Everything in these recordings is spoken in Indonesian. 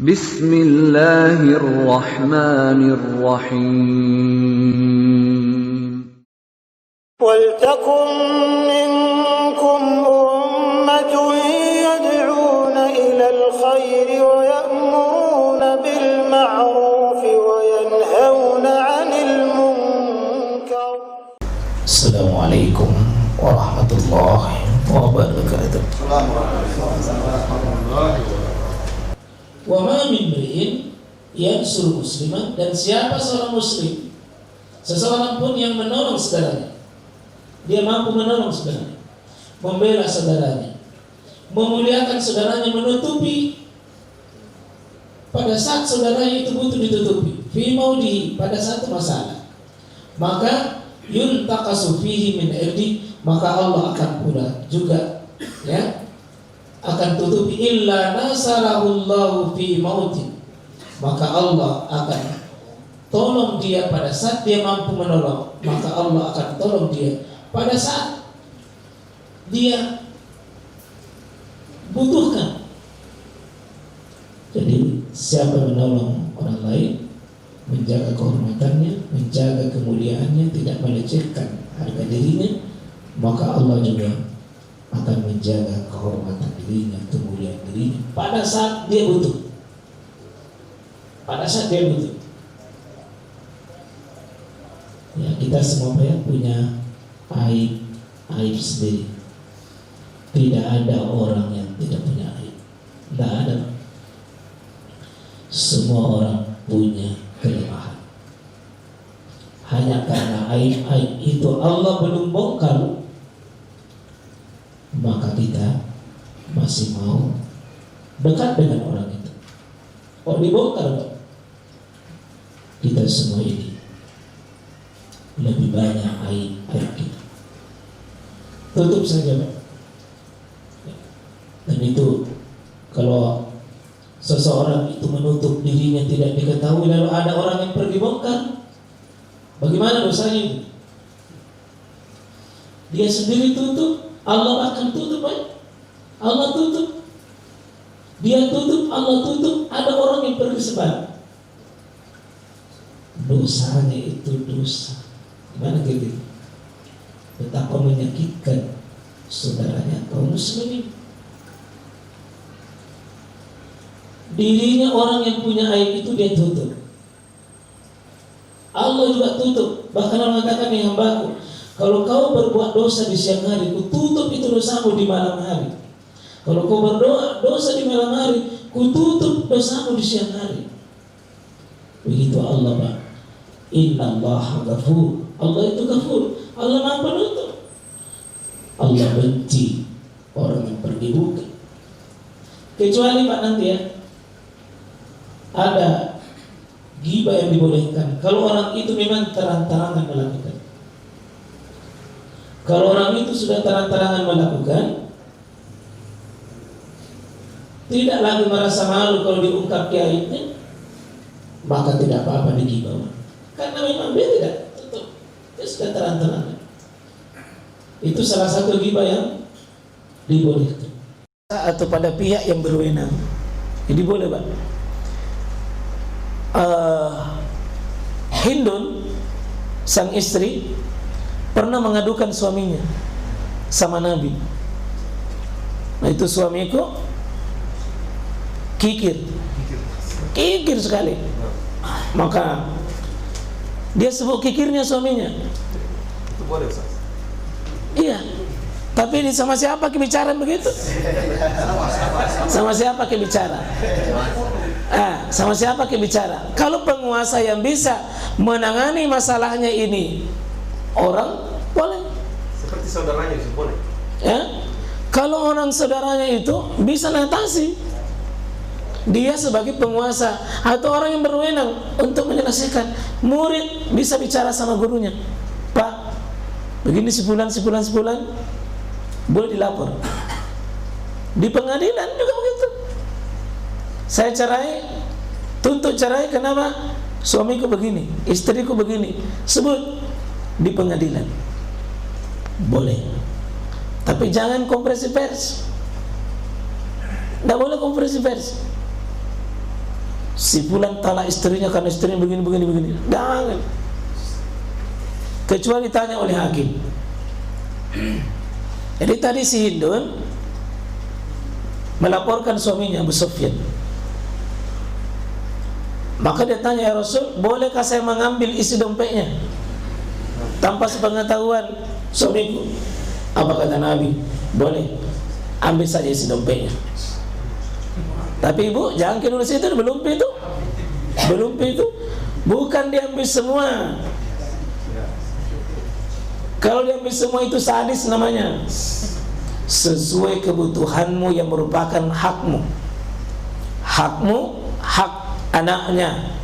Bismillahirrahmanirrahim. وَلْتَكُنْ مِنْكُمْ أُمَّةٌ يَدْعُونَ إِلَى الْخَيْرِ وَيَأْمُرُونَ بِالْمَعْرُوفِ وَيَنْهَوْنَ عَنِ الْمُنْكَرِ. Assalamualaikum warahmatullahi wabarakatuh. Wa ma min mri'in yansur musliman, dan siapa seorang muslim, seseorang pun yang menolong saudaranya, dia mampu menolong saudaranya, membela saudaranya, memuliakan saudaranya, menutupi pada saat saudaranya itu butuh ditutupi, fi maudi, pada satu masalah, maka yuntaqasu fihi min irdi, maka Allah akan pula juga akan tutupi, illa nasarahullahu fi mautin, maka Allah akan tolong dia pada saat dia mampu menolong, maka Allah akan tolong dia pada saat dia butuhkan. Jadi siapa menolong orang lain, menjaga kehormatannya, menjaga kemuliaannya, tidak melecehkan harga dirinya, maka Allah juga akan menjaga kehormatan dirinya, kemuliaan dirinya pada saat dia butuh. Pada saat dia butuh. Ya, kita semua punya aib sendiri. Tidak ada orang yang tidak punya aib. Tidak ada. Semua orang punya kelemahan. Hanya karena aib-aib itu Allah belum bongkar, maka kita masih mau dekat dengan orang itu. Oh, dibongkar, Pak. Kita semua ini lebih banyak aib kita. Tutup saja, Pak. Dan itu kalau seseorang itu menutup dirinya tidak diketahui, lalu ada orang yang pergi bongkar, bagaimana dosanya? Dia sendiri tutup, Allah akan tutup, Pak. Allah tutup, dia tutup, Allah tutup, ada orang yang pergi sebar. Dosanya itu dosa. Gimana gitu? Betapa menyakitkan saudaranya kaum muslimin. Dirinya orang yang punya aib itu dia tutup. Allah juga tutup. Bahkan Allah mengatakan, ya hambaku, kalau kau berbuat dosa di siang hari, ku tutup itu dosamu di malam hari. Kalau kau berdoa dosa di malam hari, ku tutup dosamu di siang hari. Begitu Allah, Pak. Innallaha ghafur. Allah itu ghafur. Allah Maha Penutup. Allah benci orang yang pergi buka. Kecuali, Pak, nanti ada ghibah yang dibolehkan kalau orang itu memang terang-terangan melakukan. Kalau orang itu sudah terang-terangan melakukan, tidak lagi merasa malu kalau diungkap aibnya, maka tidak apa-apa digibah. Karena memang dia tidak tutup, dia sudah terang-terangan. Itu salah satu ghibah yang dibolehkan. Atau pada pihak yang berwenang, jadi boleh, Pak. Hindun, sang istri, pernah mengadukan suaminya sama Nabi. Nah, itu suamiku kikir sekali. Maka dia sebut kikirnya suaminya. Itu boleh, Ustaz? Iya. Tapi ini sama siapa bicara begitu? Sama siapa bicara? Sama siapa bicara? Kalau penguasa yang bisa menangani masalahnya ini orang, boleh. Seperti saudaranya itu boleh. Kalau orang saudaranya itu bisa natasi, dia sebagai penguasa atau orang yang berwenang untuk menyelesaikan. Murid bisa bicara sama gurunya, Pak, begini sebulan, boleh dilapor. Di pengadilan juga begitu. Saya cerai, tuntut cerai, kenapa? Suamiku begini, istriku begini. Sebut di pengadilan. Boleh. Tapi jangan konferensi pers. Tidak boleh konferensi pers. si fulan talak istrinya karena istrinya begini. Jangan. Kecuali ditanya oleh hakim. Jadi tadi si Hindun melaporkan suaminya Abu Sufyan. Maka dia tanya, ya Rasul, bolehkah saya mengambil isi dompetnya tanpa sepengetahuan suamiku? Apa kata Nabi? Boleh, ambil saja isi dompetnya. Tapi ibu, jangan kira nulis itu, belum itu. Bukan diambil semua. Kalau diambil semua itu sadis namanya. Sesuai kebutuhanmu yang merupakan hakmu. Hakmu, hak anaknya.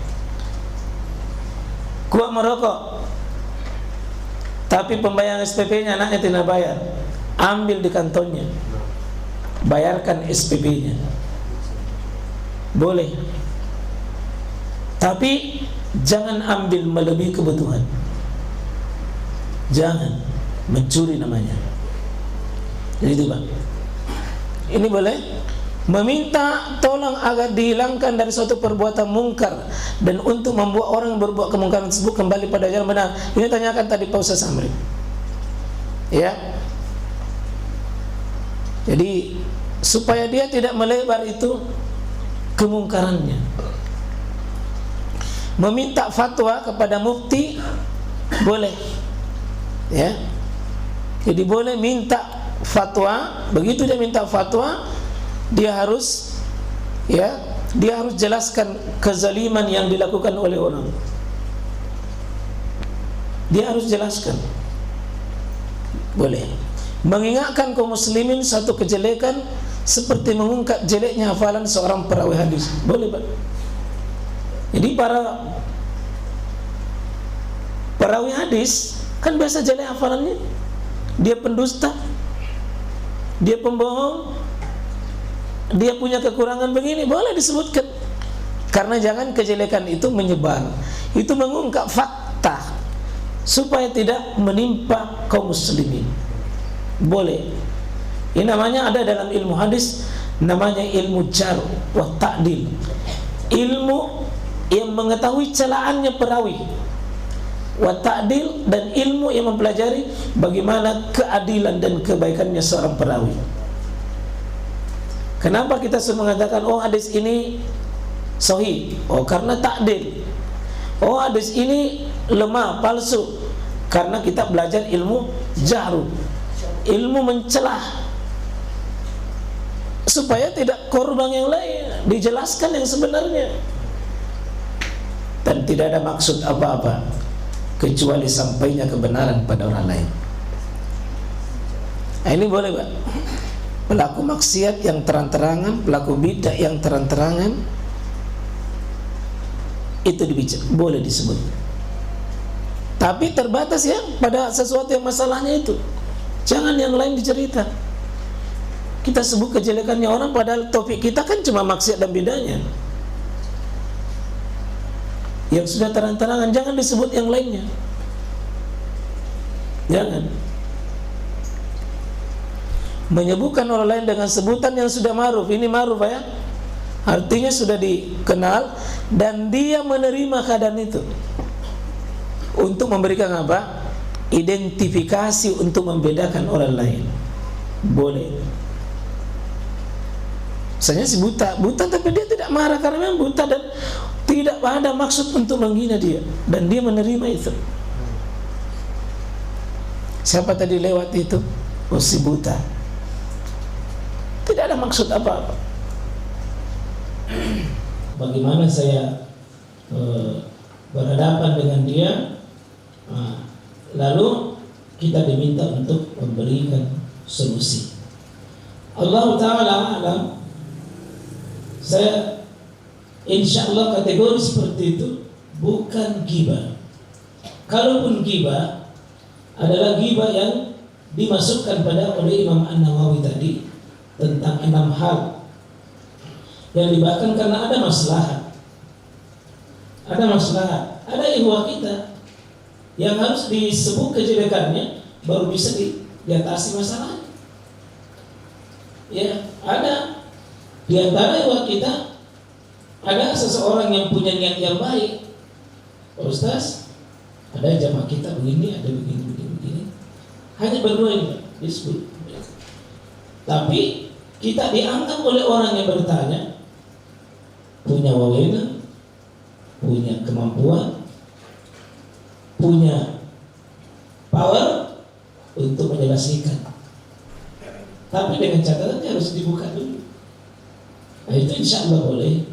Kuat merokok, tapi pembayaran SPP-nya anaknya tidak bayar. Ambil di kantornya, bayarkan SPP-nya. Boleh. Tapi jangan ambil melebihi kebutuhan. Jangan mencuri namanya. Jadi itu Bang. Ini boleh. Meminta tolong agar dihilangkan dari suatu perbuatan mungkar dan untuk membuat orang berbuat kemungkaran tersebut kembali pada jalan benar. Ini tanyakan tadi Pak Ustaz Amri. Ya. Jadi supaya dia tidak melebar itu kemungkarannya. Meminta fatwa kepada mufti boleh. Ya. Jadi boleh minta fatwa. Begitu dia minta fatwa, dia harus jelaskan kezaliman yang dilakukan oleh orang. Dia harus jelaskan. Boleh. Mengingatkan kaum muslimin satu kejelekan seperti mengungkap jeleknya hafalan seorang perawi hadis. Boleh, Pak. Jadi para perawi hadis kan biasa jelek hafalannya. Dia pendusta, dia pembohong, dia punya kekurangan begini, boleh disebutkan. Karena jangan kejelekan itu menyebar. Itu mengungkap fakta supaya tidak menimpa kaum muslimin. Boleh. Ini namanya ada dalam ilmu hadis, namanya ilmu jarh wa ta'dil. Ilmu yang mengetahui celaannya perawi, wa ta'dil, dan ilmu yang mempelajari bagaimana keadilan dan kebaikannya seorang perawi. Kenapa kita selalu mengatakan oh hadis ini sahih? Oh karena ta'dil. Oh hadis ini lemah, palsu, karena kita belajar ilmu jarh, ilmu mencelah, supaya tidak korban yang lain, dijelaskan yang sebenarnya. Dan tidak ada maksud apa-apa kecuali sampainya kebenaran pada orang lain. Nah, ini boleh, Pak. Pelaku maksiat yang terang-terangan, pelaku bidah yang terang-terangan, itu boleh disebut. Tapi terbatas ya pada sesuatu yang masalahnya itu. Jangan yang lain dicerita. Kita sebut kejelekannya orang padahal topik kita kan cuma maksiat dan bidahnya. Yang sudah terang-terangan jangan disebut yang lainnya. Jangan. Menyebutkan orang lain dengan sebutan yang sudah ma'ruf. Ini ma'ruf ya. Artinya sudah dikenal dan dia menerima keadaan itu. Untuk memberikan apa? Identifikasi untuk membedakan orang lain. Boleh. Misalnya si buta tapi dia tidak marah karena memang buta dan tidak ada maksud untuk menghina dia, dan dia menerima itu. Siapa tadi lewat itu? Oh si buta. Tidak ada maksud apa-apa. Bagaimana saya berhadapan dengan dia, lalu kita diminta untuk memberikan solusi. Allah Ta'ala alam, saya insya Allah kategori seperti itu bukan ghibah. Kalaupun ghibah adalah ghibah yang dimasukkan pada oleh Imam An-Nawawi tadi tentang 6 hal yang dibahkan karena ada maslahat. Ada maslahat, ada ihwah kita yang harus disebut kejelekannya baru bisa diatasi masalah. Ya, ada di antara ihwah kita Ada seseorang yang punya niat yang baik, Ustaz, ada jamaah kita begini, ada begini. Hanya berdua ini disebut. Tapi kita dianggap oleh orang yang bertanya punya wewenang, punya kemampuan, punya power untuk menjelaskan. Tapi dengan catatan harus dibuka dulu. Nah, itu insya Allah boleh,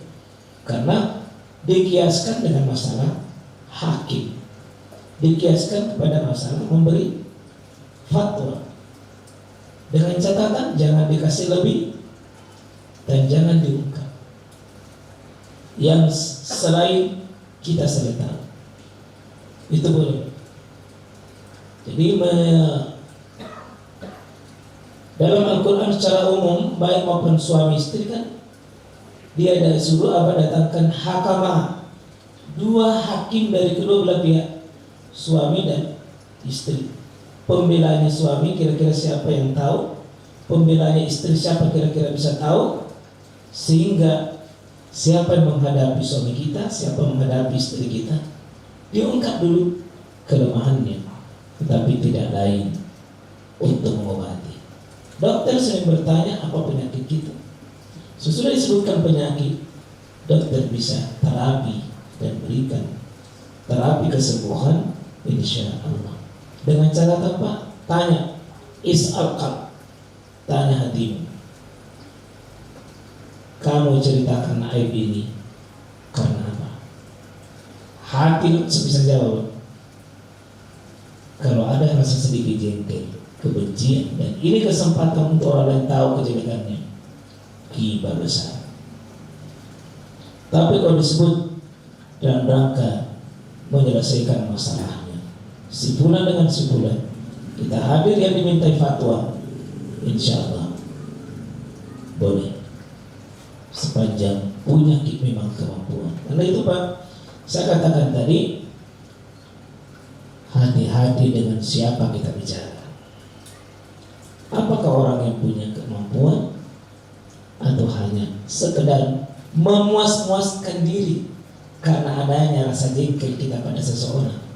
karena dikiaskan dengan masalah hakim, dikiaskan kepada masalah memberi fatwa. Dengan catatan jangan dikasih lebih dan jangan diungkap yang selain kita sudah tahu. Itu boleh. Jadi dalam Al-Quran secara umum, baik maupun suami istri kan, dia ada suruh datangkan hakama, dua hakim dari kedua belah pihak, suami dan istri. Pembelanya suami kira-kira siapa yang tahu, pembelanya istri siapa kira-kira bisa tahu, sehingga siapa yang menghadapi suami kita, siapa yang menghadapi istri kita, diungkap dulu kelemahannya, tetapi tidak lain untuk mengobati. Dokter sering bertanya apa penyakit kita. Sesudah disebutkan penyakit, dokter bisa terapi dan berikan terapi kesembuhan insya Allah. Dengan cara apa? Tanya, is'alqab, tanya hatimu. Kamu ceritakan aib ini karena apa? Hati bisa jawab. Kalau ada rasa sedikit jengkel, kebencian, dan ini kesempatan untuk orang lain tahu kejelekannya, gibah besar. Tapi kalau disebut dalam rangka menyelesaikan masalahnya, simpulan dengan simpulan, kita hadir yang dimintai fatwa, insya Allah boleh, sepanjang punya memang kemampuan. Karena itu Pak, saya katakan tadi, hati-hati dengan siapa kita bicara. Apakah orang yang punya kemampuan atau hanya sekedar memuas-muaskan diri karena adanya rasa jengkel kita pada seseorang.